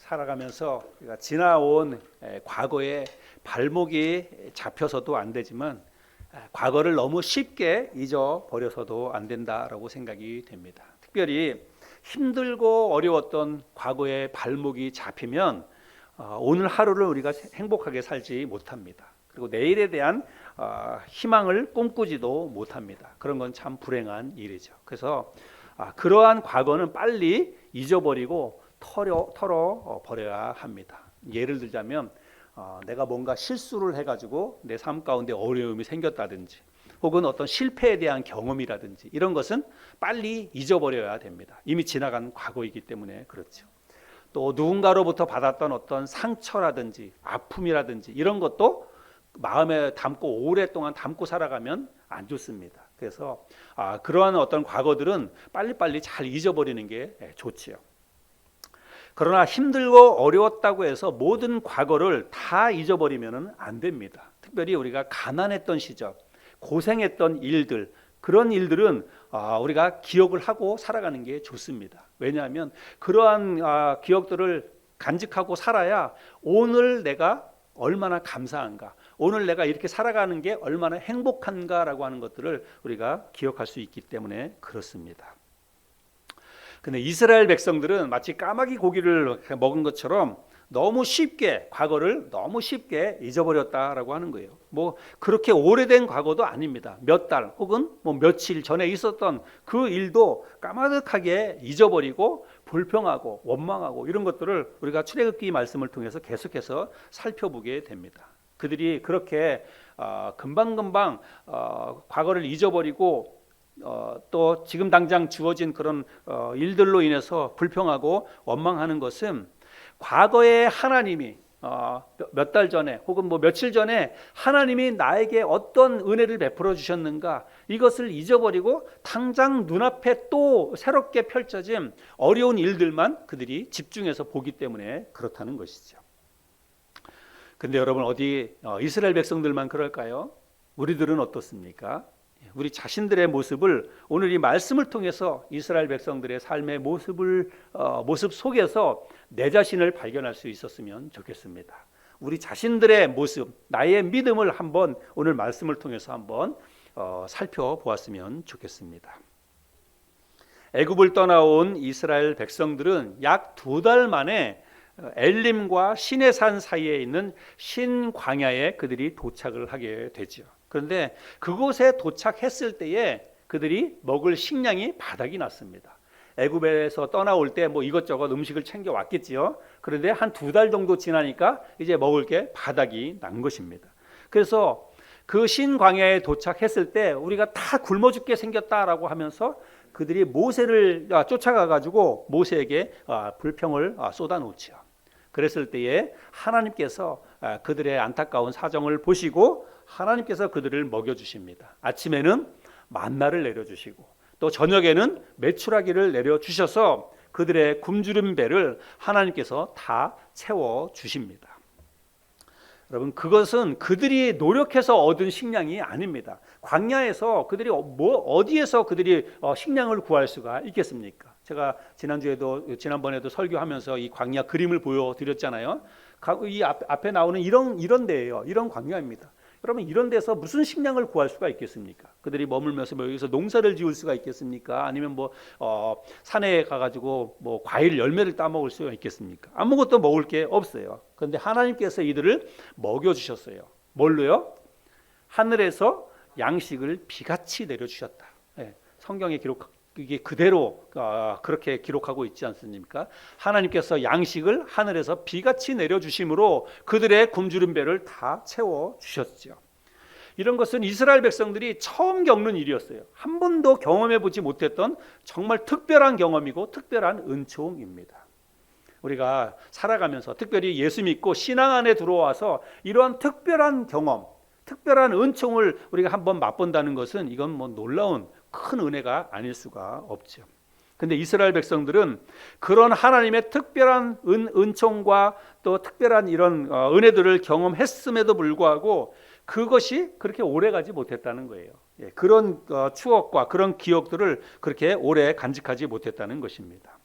살아가면서 우리가 지나온 과거에 발목이 잡혀서도 안 되지만 과거를 너무 쉽게 잊어버려서도 안 된다라고 생각이 됩니다. 특별히 힘들고 어려웠던 과거의 발목이 잡히면 오늘 하루를 우리가 행복하게 살지 못합니다. 그리고 내일에 대한 희망을 꿈꾸지도 못합니다. 그런 건 참 불행한 일이죠. 그래서 그러한 과거는 빨리 잊어버리고 털어버려야 합니다. 예를 들자면 내가 뭔가 실수를 해가지고 내 삶 가운데 어려움이 생겼다든지 혹은 어떤 실패에 대한 경험이라든지 이런 것은 빨리 잊어버려야 됩니다. 이미 지나간 과거이기 때문에 그렇죠. 또 누군가로부터 받았던 어떤 상처라든지 아픔이라든지 이런 것도 마음에 담고 오랫동안 담고 살아가면 안 좋습니다. 그래서 그러한 어떤 과거들은 빨리빨리 잘 잊어버리는 게 좋지요. 그러나 힘들고 어려웠다고 해서 모든 과거를 다 잊어버리면 안 됩니다. 특별히 우리가 가난했던 시절, 고생했던 일들, 그런 일들은 우리가 기억을 하고 살아가는 게 좋습니다. 왜냐하면 그러한 기억들을 간직하고 살아야 오늘 내가 얼마나 감사한가, 오늘 내가 이렇게 살아가는 게 얼마나 행복한가라고 하는 것들을 우리가 기억할 수 있기 때문에 그렇습니다. 근데 이스라엘 백성들은 마치 까마귀 고기를 먹은 것처럼 너무 쉽게 과거를 너무 쉽게 잊어버렸다라고 하는 거예요. 뭐 그렇게 오래된 과거도 아닙니다. 몇 달 혹은 뭐 며칠 전에 있었던 그 일도 까마득하게 잊어버리고 불평하고 원망하고 이런 것들을 우리가 출애굽기 말씀을 통해서 계속해서 살펴보게 됩니다. 그들이 그렇게 금방금방 과거를 잊어버리고 또 지금 당장 주어진 그런 일들로 인해서 불평하고 원망하는 것은 과거에 하나님이 몇 달 전에 혹은 뭐 며칠 전에 하나님이 나에게 어떤 은혜를 베풀어 주셨는가 이것을 잊어버리고 당장 눈앞에 또 새롭게 펼쳐진 어려운 일들만 그들이 집중해서 보기 때문에 그렇다는 것이죠. 근데 여러분 어디 이스라엘 백성들만 그럴까요? 우리들은 어떻습니까? 우리 자신들의 모습을 오늘 이 말씀을 통해서 이스라엘 백성들의 삶의 모습 속에서 내 자신을 발견할 수 있었으면 좋겠습니다. 우리 자신들의 모습, 나의 믿음을 한번 오늘 말씀을 통해서 한번 살펴보았으면 좋겠습니다. 애굽을 떠나온 이스라엘 백성들은 약 2달 만에 엘림과 시내산 사이에 있는 신광야에 그들이 도착을 하게 되죠. 그런데 그곳에 도착했을 때에 그들이 먹을 식량이 바닥이 났습니다. 애굽에서 떠나올 때 뭐 이것저것 음식을 챙겨 왔겠지요. 그런데 한 2달 정도 지나니까 이제 먹을 게 바닥이 난 것입니다. 그래서 그 신광야에 도착했을 때 우리가 다 굶어 죽게 생겼다라고 하면서 그들이 모세를 쫓아가 가지고 모세에게 불평을 쏟아놓지요. 그랬을 때에 하나님께서 그들의 안타까운 사정을 보시고 하나님께서 그들을 먹여주십니다. 아침에는 만나를 내려주시고 또 저녁에는 메추라기를 내려주셔서 그들의 굶주린 배를 하나님께서 다 채워주십니다. 여러분 그것은 그들이 노력해서 얻은 식량이 아닙니다. 광야에서 그들이 어디에서 그들이 식량을 구할 수가 있겠습니까? 제가 지난번에도 설교하면서 이 광야 그림을 보여드렸잖아요. 이 앞에 나오는 이런 데예요. 이런 광야입니다. 여러분 이런 데서 무슨 식량을 구할 수가 있겠습니까? 그들이 머물면서 여기서 농사를 지을 수가 있겠습니까? 아니면 산에 가가지고 과일 열매를 따먹을 수가 있겠습니까? 아무것도 먹을 게 없어요. 그런데 하나님께서 이들을 먹여주셨어요. 뭘로요? 하늘에서 양식을 비같이 내려주셨다. 성경에 이게 그대로 그렇게 기록하고 있지 않습니까? 하나님께서 양식을 하늘에서 비같이 내려주심으로 그들의 굶주린 배를 다 채워주셨죠. 이런 것은 이스라엘 백성들이 처음 겪는 일이었어요. 한 번도 경험해보지 못했던 정말 특별한 경험이고 특별한 은총입니다. 우리가 살아가면서 특별히 예수 믿고 신앙 안에 들어와서 이러한 특별한 경험, 특별한 은총을 우리가 한번 맛본다는 것은 이건 놀라운 큰 은혜가 아닐 수가 없죠. 근데 이스라엘 백성들은 그런 하나님의 특별한 은총과 또 특별한 이런 은혜들을 경험했음에도 불구하고 그것이 그렇게 오래가지 못했다는 거예요. 그런 추억과 그런 기억들을 그렇게 오래 간직하지 못했다는 것입니다.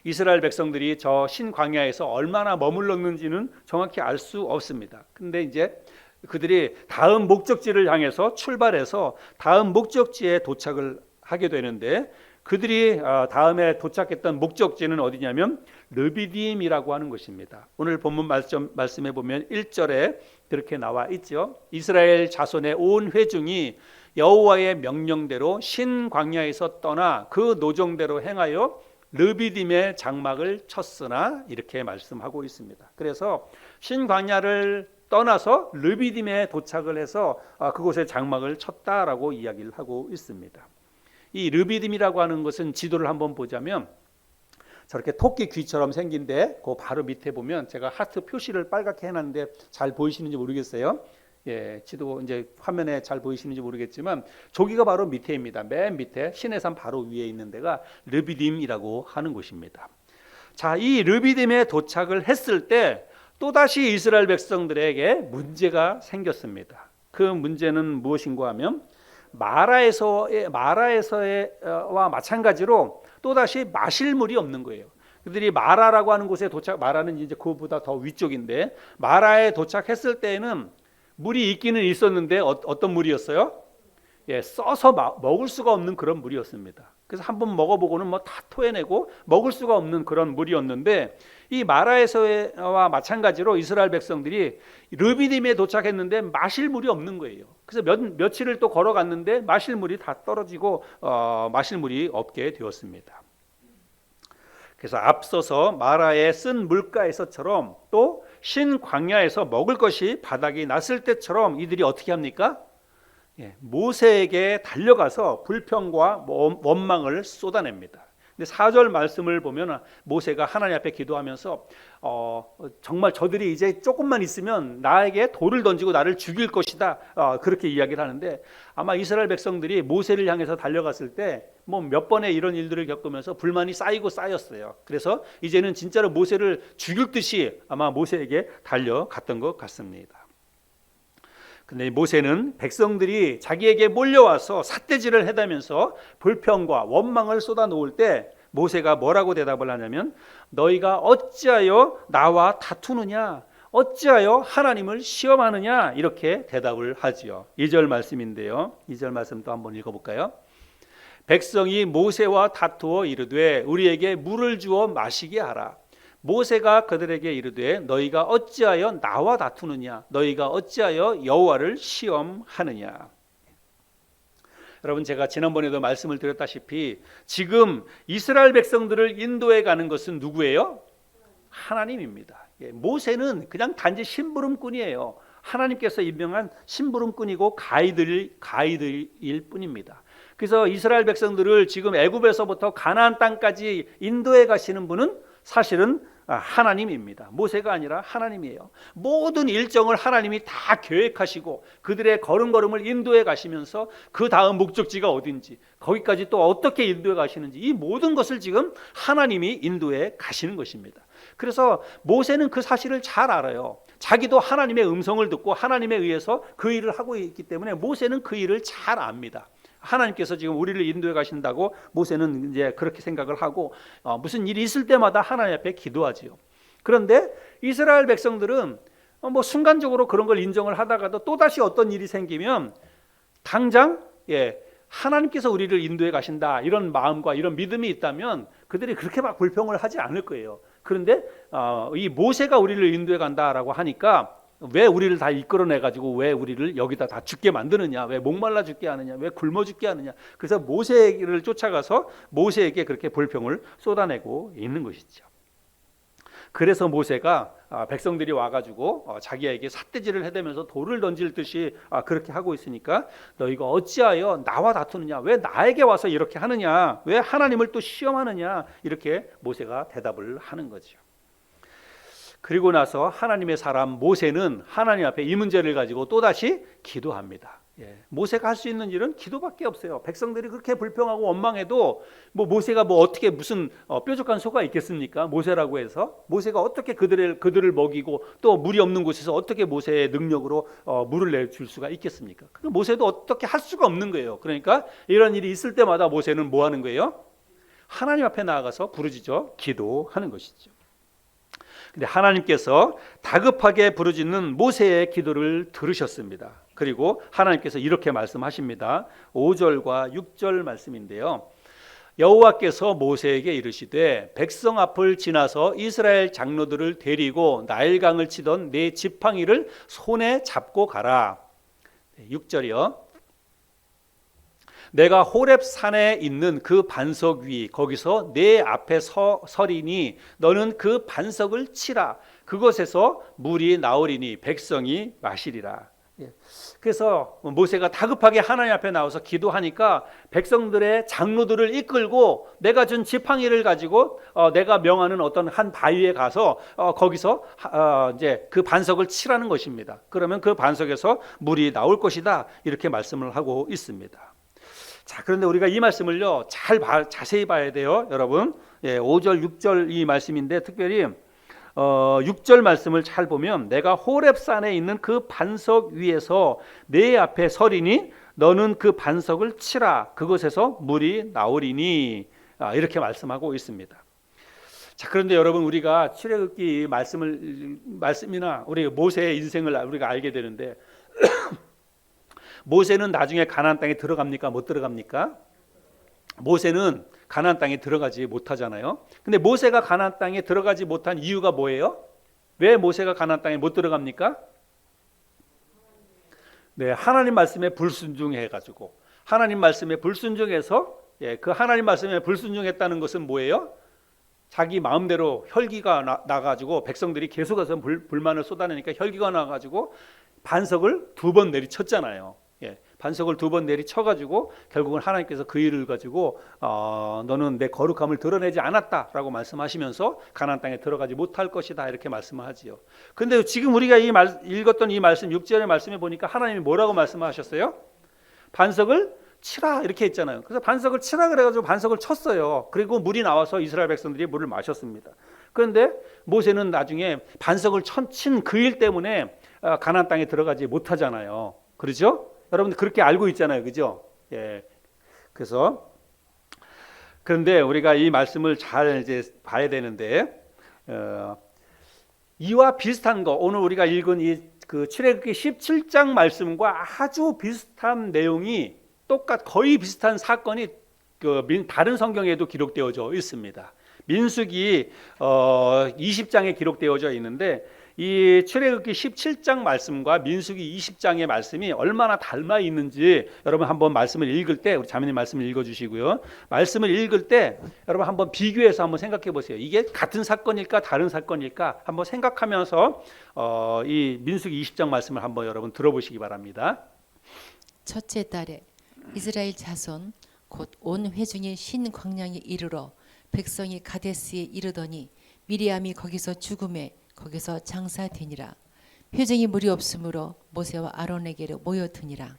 이스라엘 백성들이 저 신광야에서 얼마나 머물렀는지는 정확히 알 수 없습니다. 근데 이제 그들이 다음 목적지를 향해서 출발해서 다음 목적지에 도착을 하게 되는데, 그들이 다음에 도착했던 목적지는 어디냐면 르비딤이라고 하는 것입니다. 오늘 본문 말씀해 보면 1절에 그렇게 나와 있죠. 이스라엘 자손의 온 회중이 여호와의 명령대로 신광야에서 떠나 그 노정대로 행하여 르비딤의 장막을 쳤으나, 이렇게 말씀하고 있습니다. 그래서 신광야를 떠나서 르비딤에 도착을 해서 그곳에 장막을 쳤다라고 이야기를 하고 있습니다. 이 르비딤이라고 하는 것은 지도를 한번 보자면 저렇게 토끼 귀처럼 생긴데, 그 바로 밑에 보면 제가 하트 표시를 빨갛게 해놨는데 잘 보이시는지 모르겠어요. 예, 지도 이제 화면에 잘 보이시는지 모르겠지만 저기가 바로 밑에입니다. 맨 밑에 시내산 바로 위에 있는 데가 르비딤이라고 하는 곳입니다. 자, 이 르비딤에 도착을 했을 때 또다시 이스라엘 백성들에게 문제가 생겼습니다. 그 문제는 무엇인가 하면 마라에서와 마찬가지로 또다시 마실 물이 없는 거예요. 그들이 마라라고 하는 곳에 마라는 이제 그보다 더 위쪽인데, 마라에 도착했을 때에는 물이 있기는 있었는데 어떤 물이었어요? 예, 써서 먹을 수가 없는 그런 물이었습니다. 그래서 한번 먹어보고는 뭐 다 토해내고 먹을 수가 없는 그런 물이었는데, 이 마라에서와 마찬가지로 이스라엘 백성들이 르비딤에 도착했는데 마실 물이 없는 거예요. 그래서 며칠을 또 걸어갔는데 마실 물이 다 떨어지고 마실 물이 없게 되었습니다. 그래서 앞서서 마라에 쓴 물가에서처럼 또 신광야에서 먹을 것이 바닥이 났을 때처럼 이들이 어떻게 합니까? 예, 모세에게 달려가서 불평과 원망을 쏟아냅니다. 근데 4절 말씀을 보면 모세가 하나님 앞에 기도하면서 정말 저들이 이제 조금만 있으면 나에게 돌을 던지고 나를 죽일 것이다, 그렇게 이야기를 하는데, 아마 이스라엘 백성들이 모세를 향해서 달려갔을 때 뭐 몇 번의 이런 일들을 겪으면서 불만이 쌓이고 쌓였어요. 그래서 이제는 진짜로 모세를 죽일 듯이 아마 모세에게 달려갔던 것 같습니다. 근데 모세는 백성들이 자기에게 몰려와서 삿대질을 해대면서 불평과 원망을 쏟아놓을 때 모세가 뭐라고 대답을 하냐면, 너희가 어찌하여 나와 다투느냐, 어찌하여 하나님을 시험하느냐, 이렇게 대답을 하지요. 2절 말씀인데요, 2절 말씀 또 한번 읽어볼까요? 백성이 모세와 다투어 이르되 우리에게 물을 주어 마시게 하라. 모세가 그들에게 이르되 너희가 어찌하여 나와 다투느냐, 너희가 어찌하여 여호와를 시험하느냐. 여러분, 제가 지난번에도 말씀을 드렸다시피 지금 이스라엘 백성들을 인도해 가는 것은 누구예요? 하나님입니다. 모세는 그냥 단지 심부름꾼이에요. 하나님께서 임명한 심부름꾼이고 가이드일 뿐입니다. 그래서 이스라엘 백성들을 지금 애굽에서부터 가나안 땅까지 인도해 가시는 분은 사실은 하나님입니다. 모세가 아니라 하나님이에요. 모든 일정을 하나님이 다 계획하시고 그들의 걸음걸음을 인도해 가시면서 그 다음 목적지가 어딘지, 거기까지 또 어떻게 인도해 가시는지, 이 모든 것을 지금 하나님이 인도해 가시는 것입니다. 그래서 모세는 그 사실을 잘 알아요. 자기도 하나님의 음성을 듣고 하나님에 의해서 그 일을 하고 있기 때문에 모세는 그 일을 잘 압니다. 하나님께서 지금 우리를 인도해 가신다고 모세는 이제 그렇게 생각을 하고 무슨 일이 있을 때마다 하나님 앞에 기도하지요. 그런데 이스라엘 백성들은 뭐 순간적으로 그런 걸 인정을 하다가도 또다시 어떤 일이 생기면 당장 하나님께서 우리를 인도해 가신다, 이런 마음과 이런 믿음이 있다면 그들이 그렇게 막 불평을 하지 않을 거예요. 그런데 이 모세가 우리를 인도해 간다라고 하니까 왜 우리를 다 이끌어내가지고 왜 우리를 여기다 다 죽게 만드느냐, 왜 목말라 죽게 하느냐, 왜 굶어 죽게 하느냐. 그래서 모세를 쫓아가서 모세에게 그렇게 불평을 쏟아내고 있는 것이죠. 그래서 모세가 백성들이 와가지고 자기에게 삿대질을 해대면서 돌을 던질 듯이 그렇게 하고 있으니까 너희가 어찌하여 나와 다투느냐, 왜 나에게 와서 이렇게 하느냐, 왜 하나님을 또 시험하느냐, 이렇게 모세가 대답을 하는 거죠. 그리고 나서 하나님의 사람 모세는 하나님 앞에 이 문제를 가지고 또다시 기도합니다. 모세가 할 수 있는 일은 기도밖에 없어요. 백성들이 그렇게 불평하고 원망해도 뭐 모세가 뭐 어떻게 무슨 뾰족한 소가 있겠습니까? 모세라고 해서 모세가 어떻게 그들을 먹이고 또 물이 없는 곳에서 어떻게 모세의 능력으로 물을 내줄 수가 있겠습니까? 모세도 어떻게 할 수가 없는 거예요. 그러니까 이런 일이 있을 때마다 모세는 뭐 하는 거예요? 하나님 앞에 나아가서 부르짖어 기도하는 것이죠. 근데 하나님께서 다급하게 부르짖는 모세의 기도를 들으셨습니다. 그리고 하나님께서 이렇게 말씀하십니다. 5절과 6절 말씀인데요. 여호와께서 모세에게 이르시되 백성 앞을 지나서 이스라엘 장로들을 데리고 나일강을 치던 네 지팡이를 손에 잡고 가라. 6절이요. 내가 호렙 산에 있는 그 반석 위 거기서 내 앞에 서리니 너는 그 반석을 치라. 그곳에서 물이 나오리니 백성이 마시리라. 그래서 모세가 다급하게 하나님 앞에 나와서 기도하니까 백성들의 장로들을 이끌고 내가 준 지팡이를 가지고 내가 명하는 어떤 한 바위에 가서 거기서 이제 그 반석을 치라는 것입니다. 그러면 그 반석에서 물이 나올 것이다. 이렇게 말씀을 하고 있습니다. 자, 그런데 우리가 이 말씀을요 자세히 봐야 돼요, 여러분. 5절, 6절 이 말씀인데 특별히 6절 말씀을 잘 보면 내가 호렙산에 있는 그 반석 위에서 내 앞에 서리니 너는 그 반석을 치라. 그곳에서 물이 나오리니 이렇게 말씀하고 있습니다. 자, 그런데 여러분 우리가 출애굽기 말씀이나 우리 모세의 인생을 우리가 알게 되는데 모세는 나중에 가나안 땅에 들어갑니까? 못 들어갑니까? 모세는 가나안 땅에 들어가지 못하잖아요. 근데 모세가 가나안 땅에 들어가지 못한 이유가 뭐예요? 왜 모세가 가나안 땅에 못 들어갑니까? 네, 하나님 말씀에 불순종해 가지고 하나님 말씀에 불순종해서 그 하나님 말씀에 불순종했다는 것은 뭐예요? 자기 마음대로 혈기가 나가지고 백성들이 계속해서 불만을 쏟아내니까 혈기가 나가지고 반석을 2번 내리쳤잖아요. 반석을 2번 내리쳐가지고 결국은 하나님께서 그 일을 가지고 너는 내 거룩함을 드러내지 않았다라고 말씀하시면서 가나안 땅에 들어가지 못할 것이다 이렇게 말씀을 하지요. 그런데 지금 우리가 읽었던 이 말씀 6절의 말씀에 보니까 하나님이 뭐라고 말씀하셨어요? 반석을 치라 이렇게 했잖아요. 그래서 반석을 치라 그래가지고 반석을 쳤어요. 그리고 물이 나와서 이스라엘 백성들이 물을 마셨습니다. 그런데 모세는 나중에 반석을 친 그 일 때문에 가나안 땅에 들어가지 못하잖아요. 그렇죠? 여러분들 그렇게 알고 있잖아요. 그죠? 그래서 그런데 우리가 이 말씀을 잘 이제 봐야 되는데 이와 비슷한 거 오늘 우리가 읽은 이 그 출애굽기 17장 말씀과 아주 비슷한 내용이 거의 비슷한 사건이 다른 성경에도 기록되어져 있습니다. 민수기 20장에 기록되어져 있는데 이 출애굽기 17장 말씀과 민수기 20장의 말씀이 얼마나 닮아 있는지 여러분 한번 말씀을 읽을 때 우리 자매님 말씀을 읽어주시고요. 말씀을 읽을 때 여러분 한번 비교해서 한번 생각해 보세요. 이게 같은 사건일까 다른 사건일까 한번 생각하면서 이 민수기 20장 말씀을 한번 여러분 들어보시기 바랍니다. 첫째 달에 이스라엘 자손 곧 온 회중이 신 광야에 이르러 백성이 가데스에 이르더니 미리암이 거기서 죽음에 거기서 장사되니라. 회중이 물이 없으므로 모세와 아론에게로 모여드니라.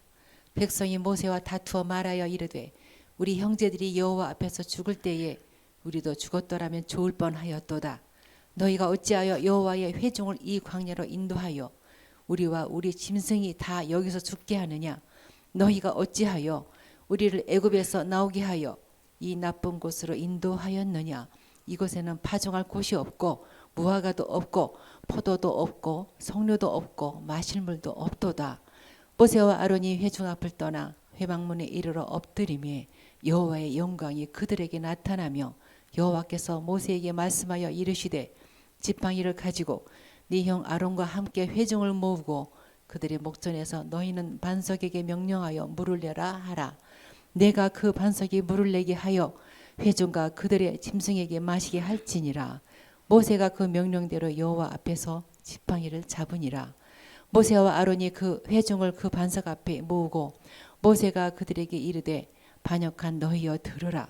백성이 모세와 다투어 말하여 이르되 우리 형제들이 여호와 앞에서 죽을 때에 우리도 죽었더라면 좋을 뻔하였도다. 너희가 어찌하여 여호와의 회중을 이 광야로 인도하여 우리와 우리 짐승이 다 여기서 죽게 하느냐? 너희가 어찌하여 우리를 애굽에서 나오게 하여 이 나쁜 곳으로 인도하였느냐? 이곳에는 파종할 곳이 없고 무화과도 없고 포도도 없고 석류도 없고 마실 물도 없도다. 모세와 아론이 회중 앞을 떠나 회막문에 이르러 엎드리매 여호와의 영광이 그들에게 나타나며 여호와께서 모세에게 말씀하여 이르시되 지팡이를 가지고 네 형 아론과 함께 회중을 모으고 그들의 목전에서 너희는 반석에게 명령하여 물을 내라 하라. 내가 그 반석이 물을 내게 하여 회중과 그들의 짐승에게 마시게 할지니라. 모세가 그 명령대로 여호와 앞에서 지팡이를 잡으니라. 모세와 아론이 그 회중을 그 반석 앞에 모으고 모세가 그들에게 이르되 반역한 너희여 들으라.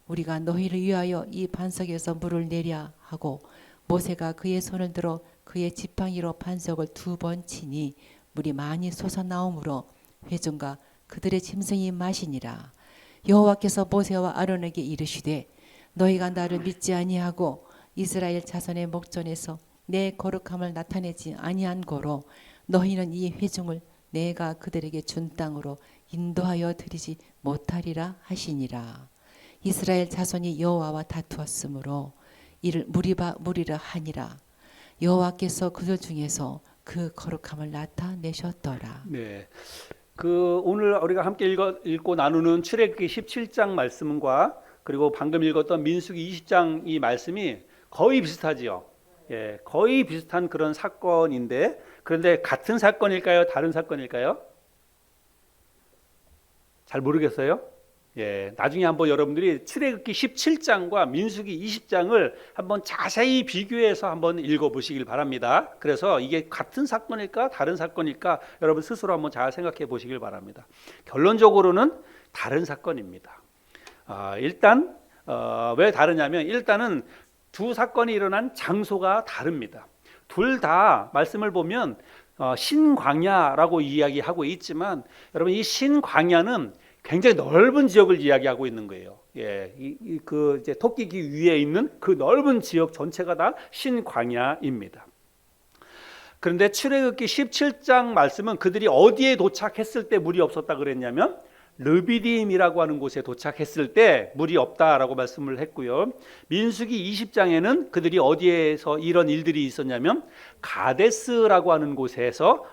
우리가 너희를 위하여 이 반석에서 물을 내랴 하고 모세가 그의 손을 들어 그의 지팡이로 반석을 2번 치니 물이 많이 솟아나오므로 회중과 그들의 짐승이 마시니라. 여호와께서 모세와 아론에게 이르시되 너희가 나를 믿지 아니하고 이스라엘 자손의 목전에서 내 거룩함을 나타내지 아니한 고로 너희는 이 회중을 내가 그들에게 준 땅으로 인도하여 드리지 못하리라 하시니라. 이스라엘 자손이 여호와와 다투었으므로 이를 무리라 하니라. 여호와께서 그들 중에서 그 거룩함을 나타내셨더라. 네. 오늘 우리가 함께 읽고 나누는 출애굽기 17장 말씀과 그리고 방금 읽었던 민수기 20장 이 말씀이 거의 비슷하지요. 예, 거의 비슷한 그런 사건인데, 그런데 같은 사건일까요? 다른 사건일까요? 잘 모르겠어요. 예, 나중에 한번 여러분들이 출애굽기 17장과 민수기 20장을 한번 자세히 비교해서 한번 읽어보시길 바랍니다. 그래서 이게 같은 사건일까 다른 사건일까 여러분 스스로 한번 잘 생각해 보시길 바랍니다. 결론적으로는 다른 사건입니다. 일단 왜 다르냐면 일단은 두 사건이 일어난 장소가 다릅니다. 둘 다 말씀을 보면 신광야라고 이야기하고 있지만 여러분 이 신광야는 굉장히 넓은 지역을 이야기하고 있는 거예요. 예, 이제 토끼기 위에 있는 그 넓은 지역 전체가 다 신광야입니다. 그런데 출애굽기 17장 말씀은 그들이 어디에 도착했을 때 물이 없었다 그랬냐면 르비딤이라고 하는 곳에 도착했을 때 물이 없다라고 말씀을 했고요. 민수기 20장에는 그들이 어디에서 이런 일들이 있었냐면 가데스라고 하는 곳에서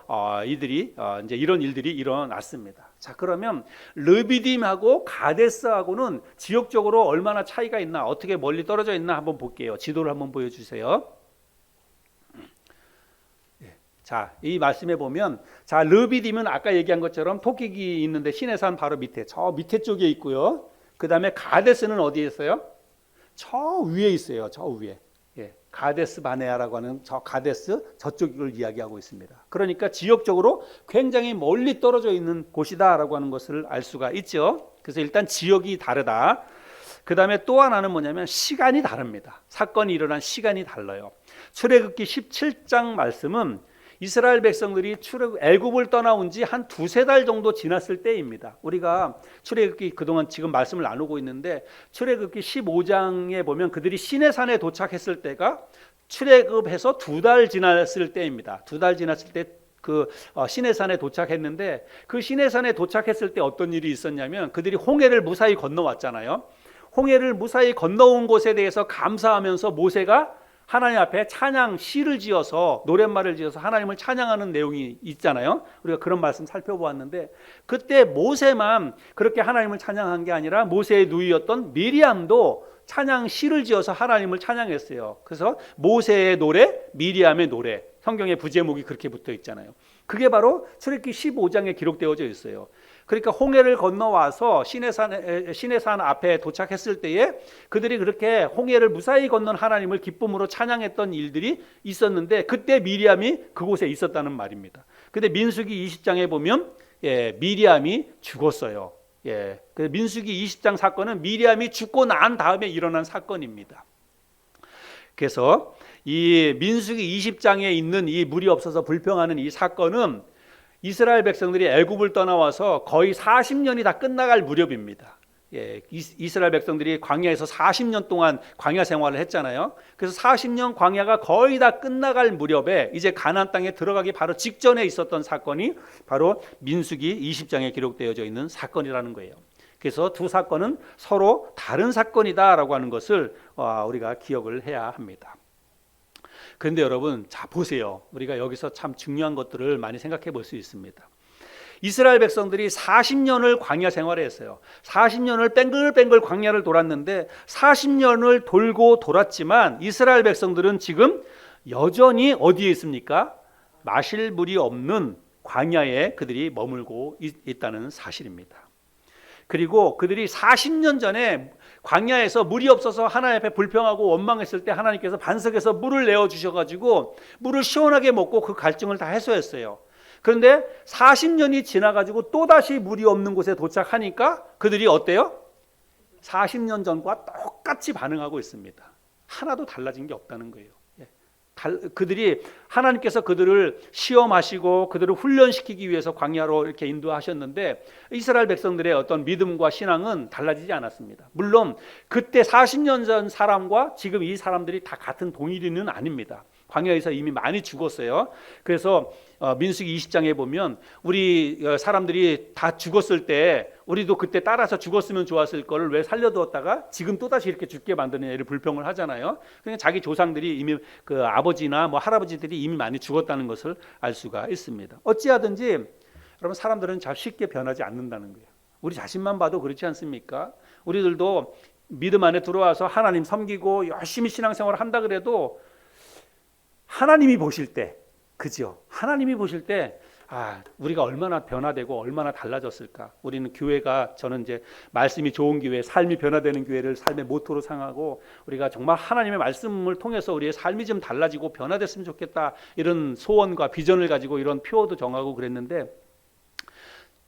이들이 이제 이런 일들이 일어났습니다. 자, 그러면 르비딤하고 가데스하고는 지역적으로 얼마나 차이가 있나, 어떻게 멀리 떨어져 있나 한번 볼게요. 지도를 한번 보여주세요. 자, 이 말씀에 보면 자, 르비딤은 아까 얘기한 것처럼 토끼기 있는데 시내산 바로 밑에 저 밑에 쪽에 있고요. 그 다음에 가데스는 어디에 있어요? 저 위에 있어요. 저 위에. 예, 가데스 바네아라고 하는 저 가데스 저쪽을 이야기하고 있습니다. 그러니까 지역적으로 굉장히 멀리 떨어져 있는 곳이다라고 하는 것을 알 수가 있죠. 그래서 일단 지역이 다르다. 그 다음에 또 하나는 뭐냐면 시간이 다릅니다. 사건이 일어난 시간이 달라요. 출애굽기 17장 말씀은 이스라엘 백성들이 애굽을 떠나온 지 한 두세 달 정도 지났을 때입니다. 우리가 출애굽기 그동안 지금 말씀을 나누고 있는데 출애굽기 15장에 보면 그들이 시내산에 도착했을 때가 출애굽해서 두 달 지났을 때입니다. 두 달 지났을 때 시내산에 도착했는데 그 시내산에 도착했을 때 어떤 일이 있었냐면 그들이 홍해를 무사히 건너왔잖아요. 홍해를 무사히 건너온 곳에 대해서 감사하면서 모세가 하나님 앞에 찬양 시를 지어서 노랫말을 지어서 하나님을 찬양하는 내용이 있잖아요. 우리가 그런 말씀 살펴보았는데 그때 모세만 그렇게 하나님을 찬양한 게 아니라 모세의 누이였던 미리암도 찬양 시를 지어서 하나님을 찬양했어요. 그래서 모세의 노래, 미리암의 노래, 성경에 부제목이 그렇게 붙어 있잖아요. 그게 바로 출애굽기 15장에 기록되어져 있어요. 그러니까 홍해를 건너와서 시내산 앞에 도착했을 때에 그들이 그렇게 홍해를 무사히 건넌 하나님을 기쁨으로 찬양했던 일들이 있었는데 그때 미리암이 그곳에 있었다는 말입니다. 근데 민수기 20장에 보면 미리암이 죽었어요. 그래서 민수기 20장 사건은 미리암이 죽고 난 다음에 일어난 사건입니다. 그래서 이 민수기 20장에 있는 이 물이 없어서 불평하는 이 사건은 이스라엘 백성들이 애굽을 떠나와서 거의 40년이 다 끝나갈 무렵입니다. 이스라엘 백성들이 광야에서 40년 동안 광야 생활을 했잖아요. 그래서 40년 광야가 거의 다 끝나갈 무렵에 이제 가나안 땅에 들어가기 바로 직전에 있었던 사건이 바로 민수기 20장에 기록되어져 있는 사건이라는 거예요. 그래서 두 사건은 서로 다른 사건이다라고 하는 것을 우리가 기억을 해야 합니다. 그런데 여러분, 자 보세요. 우리가 여기서 참 중요한 것들을 많이 생각해 볼 수 있습니다. 이스라엘 백성들이 40년을 광야 생활을 했어요. 40년을 뺑글뺑글 광야를 돌았는데 40년을 돌고 돌았지만 이스라엘 백성들은 지금 여전히 어디에 있습니까? 마실 물이 없는 광야에 그들이 머물고 있다는 사실입니다. 그리고 그들이 40년 전에 광야에서 물이 없어서 하나님 앞에 불평하고 원망했을 때 하나님께서 반석에서 물을 내어주셔가지고 물을 시원하게 먹고 그 갈증을 다 해소했어요. 그런데 40년이 지나가지고 또다시 물이 없는 곳에 도착하니까 그들이 어때요? 40년 전과 똑같이 반응하고 있습니다. 하나도 달라진 게 없다는 거예요. 그들이 하나님께서 그들을 시험하시고 그들을 훈련시키기 위해서 광야로 이렇게 인도하셨는데 이스라엘 백성들의 어떤 믿음과 신앙은 달라지지 않았습니다. 물론 그때 40년 전 사람과 지금 이 사람들이 다 같은 동일인은 아닙니다. 광야에서 이미 많이 죽었어요. 그래서 민수기 20장에 보면 우리 사람들이 다 죽었을 때 우리도 그때 따라서 죽었으면 좋았을 거를 왜 살려두었다가 지금 또다시 이렇게 죽게 만드는 애를 불평을 하잖아요. 그냥 자기 조상들이 이미 그 아버지나 뭐 할아버지들이 이미 많이 죽었다는 것을 알 수가 있습니다. 어찌하든지 여러분 사람들은 잘 쉽게 변하지 않는다는 거예요. 우리 자신만 봐도 그렇지 않습니까? 우리들도 믿음 안에 들어와서 하나님 섬기고 열심히 신앙생활을 한다 그래도 하나님이 보실 때, 그죠? 하나님이 보실 때, 우리가 얼마나 변화되고 얼마나 달라졌을까? 우리는 교회가, 저는 이제 말씀이 좋은 교회, 삶이 변화되는 교회를 삶의 모토로 삼고 우리가 정말 하나님의 말씀을 통해서 우리의 삶이 좀 달라지고 변화됐으면 좋겠다, 이런 소원과 비전을 가지고 이런 표어도 정하고 그랬는데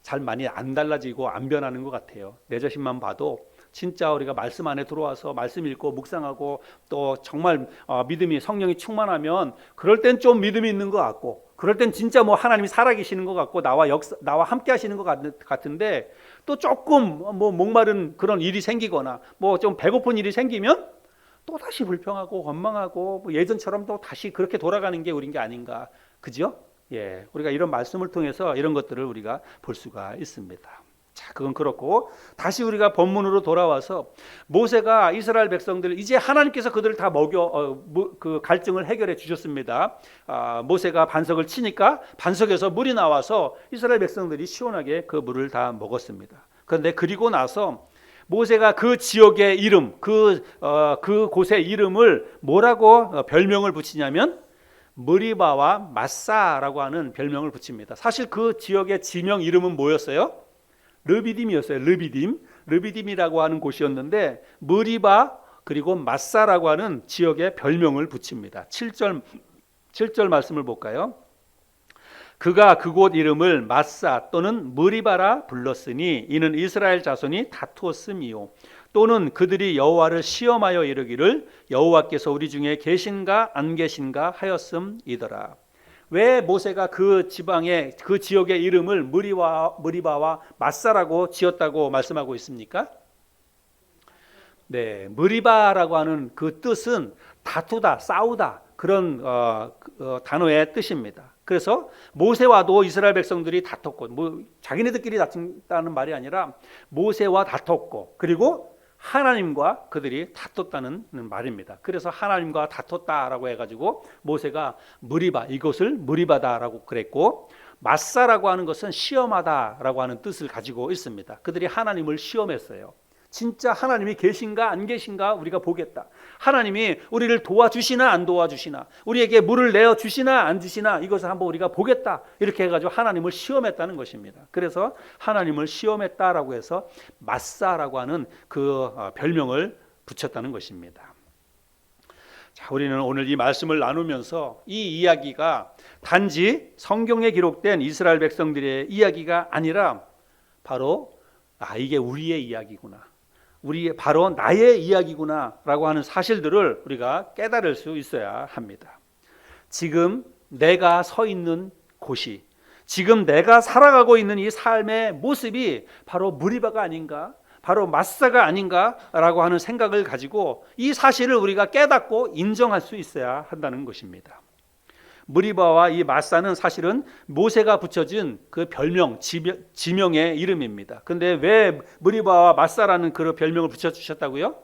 잘 많이 안 달라지고 안 변하는 것 같아요. 내 자신만 봐도 진짜 우리가 말씀 안에 들어와서 말씀 읽고 묵상하고 또 정말 믿음이 성령이 충만하면 그럴 땐 좀 믿음이 있는 것 같고, 그럴 땐 진짜 뭐 하나님이 살아계시는 것 같고 나와 함께 하시는 것 같은데, 또 조금 뭐 목마른 그런 일이 생기거나 뭐 좀 배고픈 일이 생기면 또 다시 불평하고 원망하고 뭐 예전처럼 또 다시 그렇게 돌아가는 게 우린 게 아닌가, 그죠? 예, 우리가 이런 말씀을 통해서 이런 것들을 우리가 볼 수가 있습니다. 자, 그건 그렇고 다시 우리가 본문으로 돌아와서 모세가 이스라엘 백성들, 이제 하나님께서 그들을 다 그 갈증을 해결해 주셨습니다. 모세가 반석을 치니까 반석에서 물이 나와서 이스라엘 백성들이 시원하게 그 물을 다 먹었습니다. 그런데 그리고 나서 모세가 그 지역의 이름, 그 곳의 이름을 뭐라고 별명을 붙이냐면 머리바와 마사라고 하는 별명을 붙입니다. 사실 그 지역의 지명 이름은 뭐였어요? 르비딤이었어요. 르비딤이라고 하는 곳이었는데 머리바 그리고 마사라고 하는 지역의 별명을 붙입니다. 7절 말씀을 볼까요? 그가 그곳 이름을 마사 또는 머리바라 불렀으니 이는 이스라엘 자손이 다투었음이요, 또는 그들이 여호와를 시험하여 이르기를 여호와께서 우리 중에 계신가 안 계신가 하였음이더라. 왜 모세가 그 지방의 그 지역의 이름을 머리바와 마사라고 지었다고 말씀하고 있습니까? 네, 머리바라고 하는 그 뜻은 다투다, 싸우다, 그런 단어의 뜻입니다. 그래서 모세와도 이스라엘 백성들이 다퉜고, 뭐 자기네들끼리 다툰다는 말이 아니라 모세와 다퉜고, 그리고 하나님과 그들이 다퉜다는 말입니다. 그래서 하나님과 다퉜다라고 해가지고 모세가 머리바, 이것을 머리바다라고 그랬고, 마사라고 하는 것은 시험하다라고 하는 뜻을 가지고 있습니다. 그들이 하나님을 시험했어요. 진짜 하나님이 계신가 안 계신가 우리가 보겠다. 하나님이 우리를 도와주시나 안 도와주시나, 우리에게 물을 내어주시나 안 주시나, 이것을 한번 우리가 보겠다. 이렇게 해가지고 하나님을 시험했다는 것입니다. 그래서 하나님을 시험했다라고 해서 마사라고 하는 그 별명을 붙였다는 것입니다. 자, 우리는 오늘 이 말씀을 나누면서 이 이야기가 단지 성경에 기록된 이스라엘 백성들의 이야기가 아니라 바로 이게 우리의 이야기구나, 바로 나의 이야기구나라고 하는 사실들을 우리가 깨달을 수 있어야 합니다. 지금 내가 서 있는 곳이, 지금 내가 살아가고 있는 이 삶의 모습이 바로 머리바가 아닌가, 바로 마사가 아닌가라고 하는 생각을 가지고 이 사실을 우리가 깨닫고 인정할 수 있어야 한다는 것입니다. 머리바와 이 마사는 사실은 모세가 붙여준 그 별명, 지명의 이름입니다. 그런데 왜 머리바와 마사라는 그 별명을 붙여주셨다고요?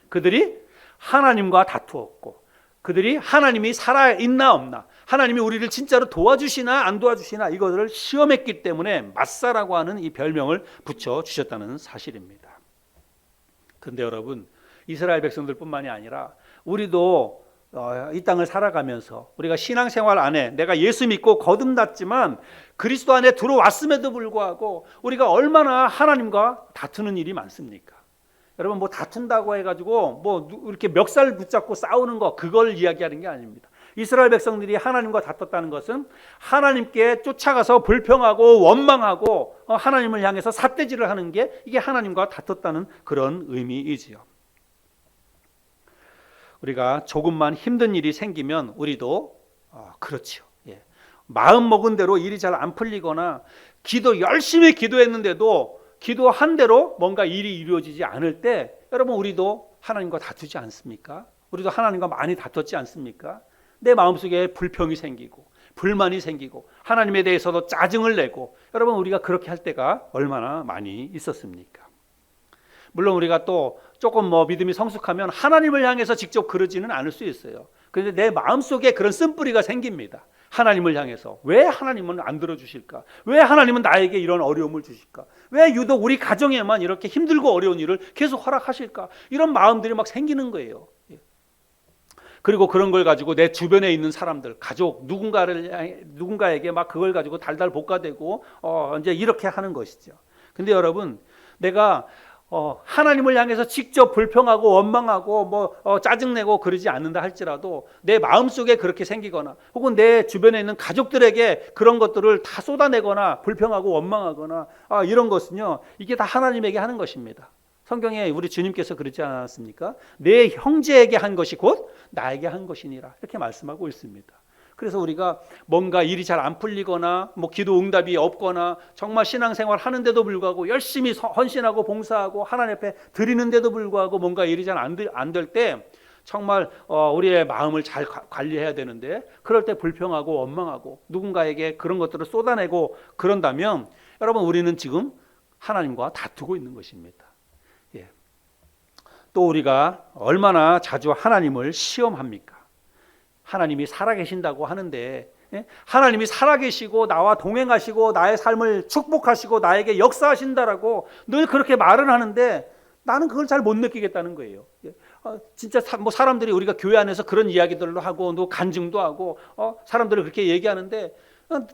그들이 하나님과 다투었고, 그들이 하나님이 살아있나 없나, 하나님이 우리를 진짜로 도와주시나 안 도와주시나, 이것을 시험했기 때문에 마사라고 하는 이 별명을 붙여주셨다는 사실입니다. 그런데 여러분, 이스라엘 백성들뿐만이 아니라 우리도 이 땅을 살아가면서 우리가 신앙생활 안에 내가 예수 믿고 거듭났지만 그리스도 안에 들어왔음에도 불구하고 우리가 얼마나 하나님과 다투는 일이 많습니까? 여러분, 뭐 다툰다고 해가지고 뭐 이렇게 멱살 붙잡고 싸우는 거, 그걸 이야기하는 게 아닙니다. 이스라엘 백성들이 하나님과 다퉜다는 것은 하나님께 쫓아가서 불평하고 원망하고 하나님을 향해서 삿대질을 하는 게, 이게 하나님과 다퉜다는 그런 의미이지요. 우리가 조금만 힘든 일이 생기면 우리도 그렇죠. 예. 마음 먹은 대로 일이 잘 안 풀리거나 열심히 기도했는데도 기도한 대로 뭔가 일이 이루어지지 않을 때, 여러분 우리도 하나님과 다투지 않습니까? 우리도 하나님과 많이 다퉜지 않습니까? 내 마음속에 불평이 생기고 불만이 생기고 하나님에 대해서도 짜증을 내고, 여러분 우리가 그렇게 할 때가 얼마나 많이 있었습니까? 물론 우리가 또 조금 믿음이 성숙하면 하나님을 향해서 직접 그러지는 않을 수 있어요. 그런데 내 마음속에 그런 쓴뿌리가 생깁니다. 하나님을 향해서 왜 하나님은 안 들어주실까? 왜 하나님은 나에게 이런 어려움을 주실까? 왜 유독 우리 가정에만 이렇게 힘들고 어려운 일을 계속 허락하실까? 이런 마음들이 막 생기는 거예요. 그리고 그런 걸 가지고 내 주변에 있는 사람들, 가족, 누군가에게 막 그걸 가지고 달달 볶아대고 이제 이렇게 하는 것이죠. 근데 여러분, 내가 하나님을 향해서 직접 불평하고 원망하고 짜증내고 그러지 않는다 할지라도 내 마음속에 그렇게 생기거나 혹은 내 주변에 있는 가족들에게 그런 것들을 다 쏟아내거나 불평하고 원망하거나 이런 것은요, 이게 다 하나님에게 하는 것입니다. 성경에 우리 주님께서 그러지 않았습니까? 내 형제에게 한 것이 곧 나에게 한 것이니라, 이렇게 말씀하고 있습니다. 그래서 우리가 뭔가 일이 잘 안 풀리거나 기도 응답이 없거나 정말 신앙생활 하는데도 불구하고 열심히 헌신하고 봉사하고 하나님 앞에 드리는데도 불구하고 뭔가 일이 잘 안 될 때 정말 우리의 마음을 잘 관리해야 되는데, 그럴 때 불평하고 원망하고 누군가에게 그런 것들을 쏟아내고 그런다면 여러분, 우리는 지금 하나님과 다투고 있는 것입니다. 또 우리가 얼마나 자주 하나님을 시험합니까? 하나님이 살아계신다고 하는데, 하나님이 살아계시고 나와 동행하시고 나의 삶을 축복하시고 나에게 역사하신다라고 늘 그렇게 말은 하는데 나는 그걸 잘 못 느끼겠다는 거예요. 진짜 사람들이 우리가 교회 안에서 그런 이야기들로 하고 또 간증도 하고 사람들을 그렇게 얘기하는데,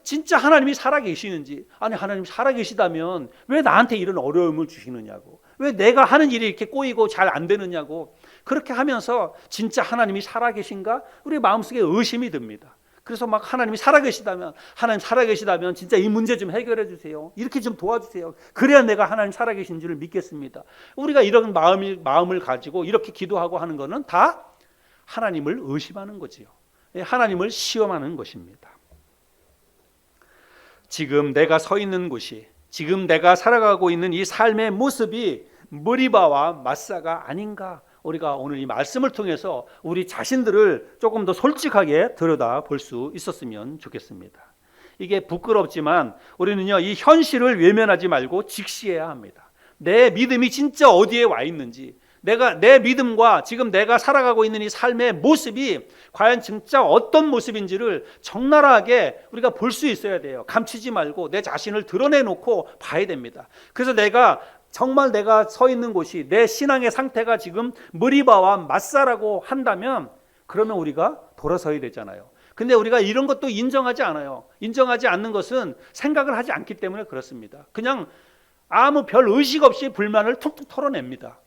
진짜 하나님이 살아계시는지, 아니 하나님 살아계시다면 왜 나한테 이런 어려움을 주시느냐고, 왜 내가 하는 일이 이렇게 꼬이고 잘 안 되느냐고, 그렇게 하면서 진짜 하나님이 살아계신가 우리 마음속에 의심이 듭니다. 그래서 막 하나님이 살아계시다면, 하나님 살아계시다면 진짜 이 문제 좀 해결해 주세요, 이렇게 좀 도와주세요, 그래야 내가 하나님 살아계신 줄을 믿겠습니다. 우리가 이런 마음을 가지고 이렇게 기도하고 하는 것은 다 하나님을 의심하는 거지요. 하나님을 시험하는 것입니다. 지금 내가 서 있는 곳이, 지금 내가 살아가고 있는 이 삶의 모습이 머리바와 마사가 아닌가, 우리가 오늘 이 말씀을 통해서 우리 자신들을 조금 더 솔직하게 들여다볼 수 있었으면 좋겠습니다. 이게 부끄럽지만 우리는요, 이 현실을 외면하지 말고 직시해야 합니다. 내 믿음이 진짜 어디에 와 있는지, 내 믿음과 지금 내가 살아가고 있는 이 삶의 모습이 과연 진짜 어떤 모습인지를 적나라하게 우리가 볼 수 있어야 돼요. 감추지 말고 내 자신을 드러내놓고 봐야 됩니다. 그래서 정말 내가 서 있는 곳이, 내 신앙의 상태가 지금 머리바와 마사라고 한다면 그러면 우리가 돌아서야 되잖아요. 근데 우리가 이런 것도 인정하지 않아요. 인정하지 않는 것은 생각을 하지 않기 때문에 그렇습니다. 그냥 아무 별 의식 없이 불만을 툭툭 털어냅니다.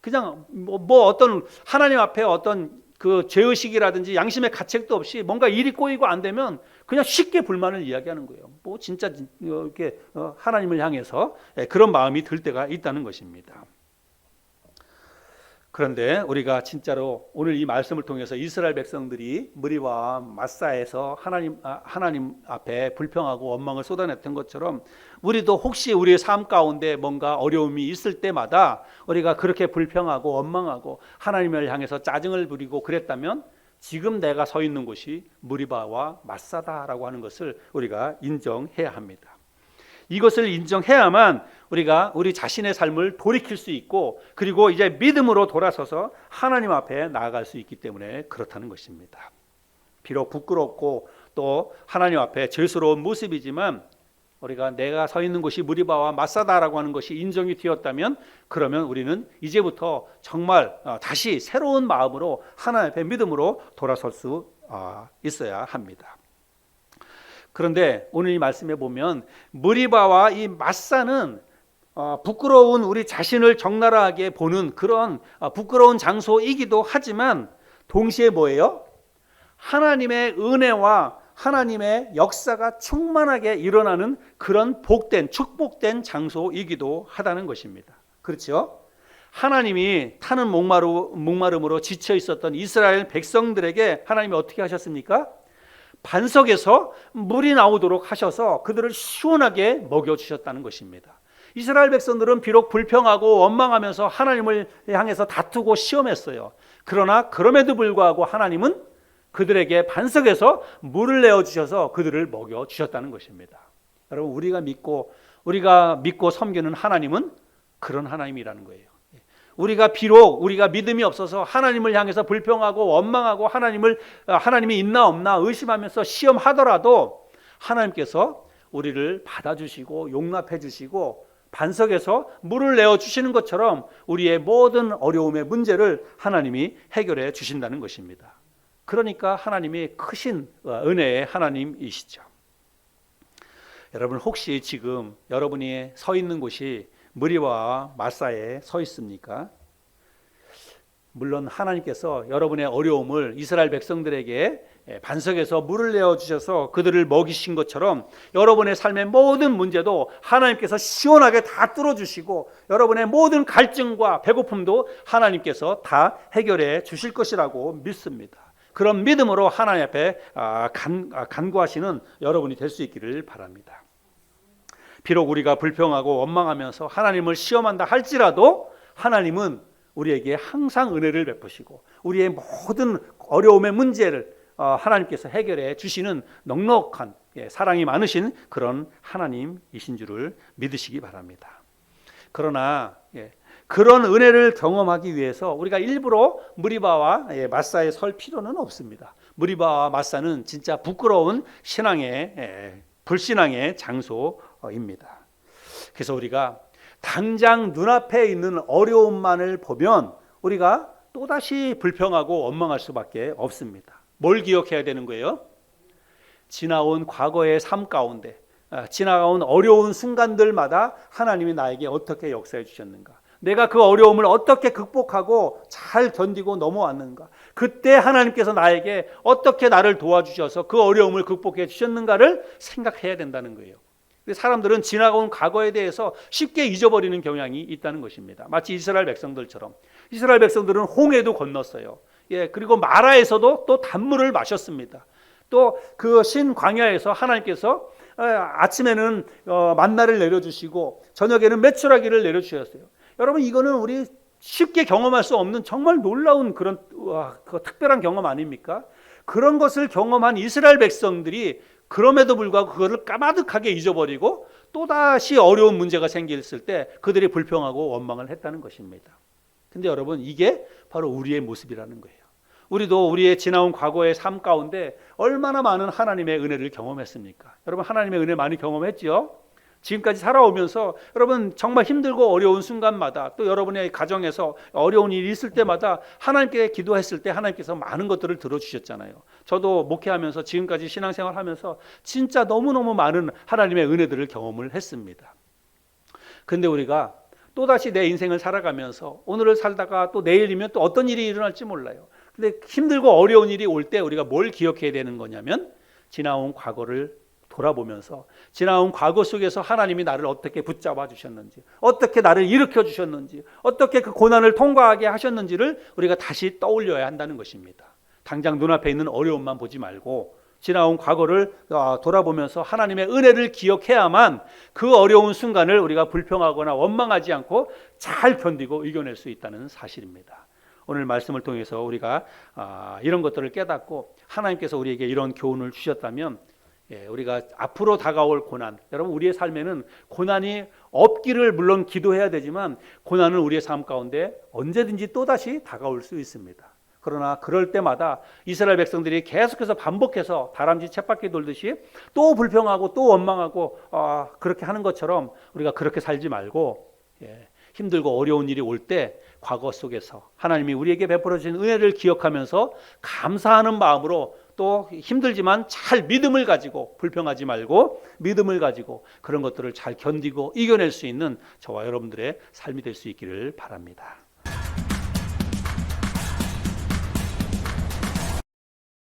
그냥 어떤 하나님 앞에 어떤 그 죄의식이라든지 양심의 가책도 없이 뭔가 일이 꼬이고 안 되면 그냥 쉽게 불만을 이야기하는 거예요. 진짜 이렇게 하나님을 향해서 그런 마음이 들 때가 있다는 것입니다. 그런데 우리가 진짜로 오늘 이 말씀을 통해서 이스라엘 백성들이 머리와 마사에서 하나님 앞에 불평하고 원망을 쏟아냈던 것처럼 우리도 혹시 우리의 삶 가운데 뭔가 어려움이 있을 때마다 우리가 그렇게 불평하고 원망하고 하나님을 향해서 짜증을 부리고 그랬다면 지금 내가 서 있는 곳이 머리바와 마사다라고 하는 것을 우리가 인정해야 합니다. 이것을 인정해야만 우리가 우리 자신의 삶을 돌이킬 수 있고, 그리고 이제 믿음으로 돌아서서 하나님 앞에 나아갈 수 있기 때문에 그렇다는 것입니다. 비록 부끄럽고 또 하나님 앞에 죄스러운 모습이지만 우리가 내가 서 있는 곳이 무리바와 마사다라고 하는 것이 인정이 되었다면, 그러면 우리는 이제부터 정말 다시 새로운 마음으로 하나님 앞에 믿음으로 돌아설 수 있어야 합니다. 그런데 오늘 이 말씀에 보면 머리바와 이 마사는 부끄러운 우리 자신을 적나라하게 보는 그런 부끄러운 장소이기도 하지만 동시에 뭐예요? 하나님의 은혜와 하나님의 역사가 충만하게 일어나는 그런 축복된 장소이기도 하다는 것입니다. 그렇죠? 하나님이 타는 목마름으로 지쳐 있었던 이스라엘 백성들에게 하나님이 어떻게 하셨습니까? 반석에서 물이 나오도록 하셔서 그들을 시원하게 먹여주셨다는 것입니다. 이스라엘 백성들은 비록 불평하고 원망하면서 하나님을 향해서 다투고 시험했어요. 그러나 그럼에도 불구하고 하나님은 그들에게 반석에서 물을 내어 주셔서 그들을 먹여 주셨다는 것입니다. 여러분, 우리가 믿고 섬기는 하나님은 그런 하나님이라는 거예요. 비록 우리가 믿음이 없어서 하나님을 향해서 불평하고 원망하고 하나님이 있나 없나 의심하면서 시험하더라도 하나님께서 우리를 받아주시고 용납해 주시고 반석에서 물을 내어 주시는 것처럼 우리의 모든 어려움의 문제를 하나님이 해결해 주신다는 것입니다. 그러니까 하나님이 크신 은혜의 하나님이시죠. 여러분, 혹시 지금 여러분이 서 있는 곳이 무리바와 마사에 서 있습니까? 물론 하나님께서 여러분의 어려움을 이스라엘 백성들에게 반석에서 물을 내어 주셔서 그들을 먹이신 것처럼 여러분의 삶의 모든 문제도 하나님께서 시원하게 다 뚫어주시고 여러분의 모든 갈증과 배고픔도 하나님께서 다 해결해 주실 것이라고 믿습니다. 그런 믿음으로 하나님 앞에 간구하시는 여러분이 될 수 있기를 바랍니다. 비록 우리가 불평하고 원망하면서 하나님을 시험한다 할지라도 하나님은 우리에게 항상 은혜를 베푸시고 우리의 모든 어려움의 문제를 하나님께서 해결해 주시는 넉넉한 사랑이 많으신 그런 하나님이신 줄을 믿으시기 바랍니다. 그러나 그런 은혜를 경험하기 위해서 우리가 일부러 무리바와 마사에 설 필요는 없습니다. 무리바와 마사는 진짜 부끄러운 불신앙의 장소입니다. 그래서 우리가 당장 눈앞에 있는 어려움만을 보면 우리가 또다시 불평하고 원망할 수밖에 없습니다. 뭘 기억해야 되는 거예요? 지나온 과거의 삶 가운데 지나온 어려운 순간들마다 하나님이 나에게 어떻게 역사해 주셨는가, 내가 그 어려움을 어떻게 극복하고 잘 견디고 넘어왔는가, 그때 하나님께서 나에게 어떻게 나를 도와주셔서 그 어려움을 극복해 주셨는가를 생각해야 된다는 거예요. 사람들은 지나온 과거에 대해서 쉽게 잊어버리는 경향이 있다는 것입니다. 마치 이스라엘 백성들처럼. 이스라엘 백성들은 홍해도 건넜어요. 그리고 마라에서도 또 단물을 마셨습니다. 또 그 신광야에서 하나님께서 아침에는 만나를 내려주시고 저녁에는 메추라기를 내려주셨어요. 여러분, 이거는 우리 쉽게 경험할 수 없는 정말 놀라운 그런 특별한 경험 아닙니까? 그런 것을 경험한 이스라엘 백성들이 그럼에도 불구하고 그거를 까마득하게 잊어버리고 또다시 어려운 문제가 생겼을 때 그들이 불평하고 원망을 했다는 것입니다. 근데 여러분, 이게 바로 우리의 모습이라는 거예요. 우리도 우리의 지나온 과거의 삶 가운데 얼마나 많은 하나님의 은혜를 경험했습니까? 여러분, 하나님의 은혜 많이 경험했죠? 지금까지 살아오면서 여러분 정말 힘들고 어려운 순간마다 또 여러분의 가정에서 어려운 일이 있을 때마다 하나님께 기도했을 때 하나님께서 많은 것들을 들어주셨잖아요. 저도 목회하면서 지금까지 신앙생활하면서 진짜 너무너무 많은 하나님의 은혜들을 경험을 했습니다. 근데 우리가 또다시 내 인생을 살아가면서 오늘을 살다가 또 내일이면 또 어떤 일이 일어날지 몰라요. 근데 힘들고 어려운 일이 올 때 우리가 뭘 기억해야 되는 거냐면 지나온 과거를 돌아보면서 지나온 과거 속에서 하나님이 나를 어떻게 붙잡아 주셨는지, 어떻게 나를 일으켜 주셨는지, 어떻게 그 고난을 통과하게 하셨는지를 우리가 다시 떠올려야 한다는 것입니다. 당장 눈앞에 있는 어려움만 보지 말고 지나온 과거를 돌아보면서 하나님의 은혜를 기억해야만 그 어려운 순간을 우리가 불평하거나 원망하지 않고 잘 견디고 이겨낼 수 있다는 사실입니다. 오늘 말씀을 통해서 우리가 이런 것들을 깨닫고 하나님께서 우리에게 이런 교훈을 주셨다면 우리가 앞으로 다가올 고난, 여러분 우리의 삶에는 고난이 없기를 물론 기도해야 되지만 고난은 우리의 삶 가운데 언제든지 또다시 다가올 수 있습니다. 그러나 그럴 때마다 이스라엘 백성들이 계속해서 반복해서 다람쥐 쳇바퀴 돌듯이 또 불평하고 또 원망하고 그렇게 하는 것처럼 우리가 그렇게 살지 말고 힘들고 어려운 일이 올 때 과거 속에서 하나님이 우리에게 베풀어 주신 은혜를 기억하면서 감사하는 마음으로 또 힘들지만 잘 믿음을 가지고 불평하지 말고 믿음을 가지고 그런 것들을 잘 견디고 이겨낼 수 있는 저와 여러분들의 삶이 될 수 있기를 바랍니다.